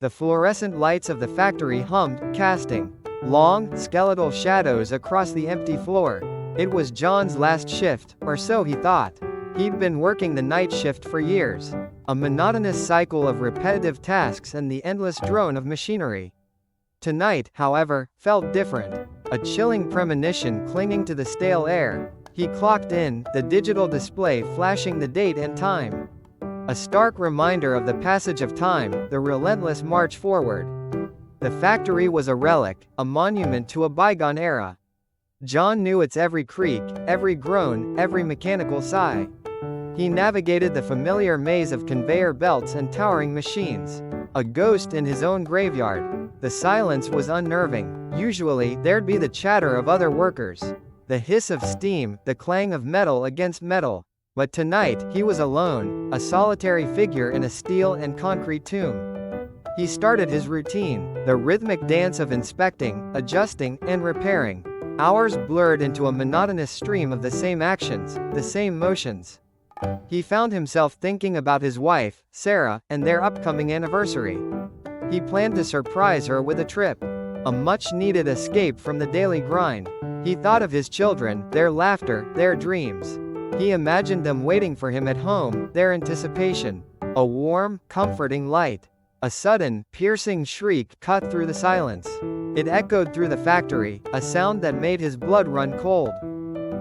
The fluorescent lights of the factory hummed, casting long, skeletal shadows across the empty floor. It was John's last shift, or so he thought. He'd been working the night shift for years. A monotonous cycle of repetitive tasks and the endless drone of machinery. Tonight, however, felt different. A chilling premonition clinging to the stale air. He clocked in, the digital display flashing the date and time. A stark reminder of the passage of time, the relentless march forward. The factory was a relic, a monument to a bygone era. John knew its every creak, every groan, every mechanical sigh. He navigated the familiar maze of conveyor belts and towering machines. A ghost in his own graveyard. The silence was unnerving. Usually, there'd be the chatter of other workers. The hiss of steam, the clang of metal against metal. But tonight, he was alone, a solitary figure in a steel and concrete tomb. He started his routine, the rhythmic dance of inspecting, adjusting, and repairing. Hours blurred into a monotonous stream of the same actions, the same motions. He found himself thinking about his wife, Sarah, and their upcoming anniversary. He planned to surprise her with a trip. A much-needed escape from the daily grind. He thought of his children, their laughter, their dreams. He imagined them waiting for him at home, their anticipation. A warm, comforting light. A sudden, piercing shriek cut through the silence. It echoed through the factory, a sound that made his blood run cold.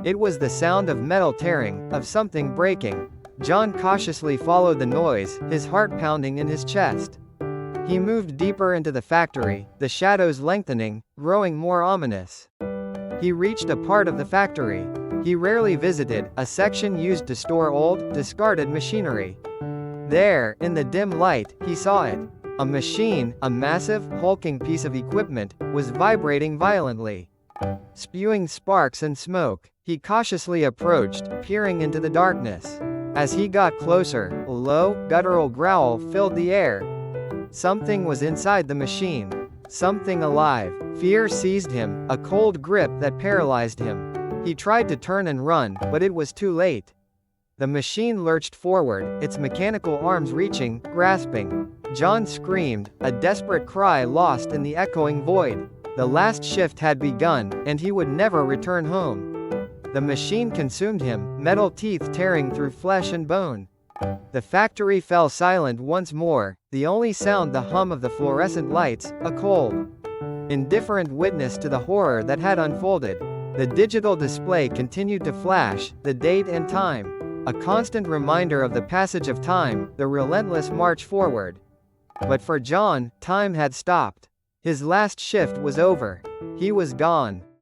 It was the sound of metal tearing, of something breaking. John cautiously followed the noise, his heart pounding in his chest. He moved deeper into the factory, the shadows lengthening, growing more ominous. He reached a part of the factory he rarely visited, a section used to store old, discarded machinery. There, in the dim light, he saw it. A machine, a massive, hulking piece of equipment, was vibrating violently. Spewing sparks and smoke, he cautiously approached, peering into the darkness. As he got closer, a low, guttural growl filled the air. Something was inside the machine. Something alive. Fear seized him, a cold grip that paralyzed him. He tried to turn and run, but it was too late. The machine lurched forward, its mechanical arms reaching, grasping. John screamed, a desperate cry lost in the echoing void. The last shift had begun, and he would never return home. The machine consumed him, metal teeth tearing through flesh and bone. The factory fell silent once more, the only sound the hum of the fluorescent lights, a cold, indifferent witness to the horror that had unfolded. The digital display continued to flash, the date and time. A constant reminder of the passage of time, the relentless march forward. But for John, time had stopped. His last shift was over. He was gone.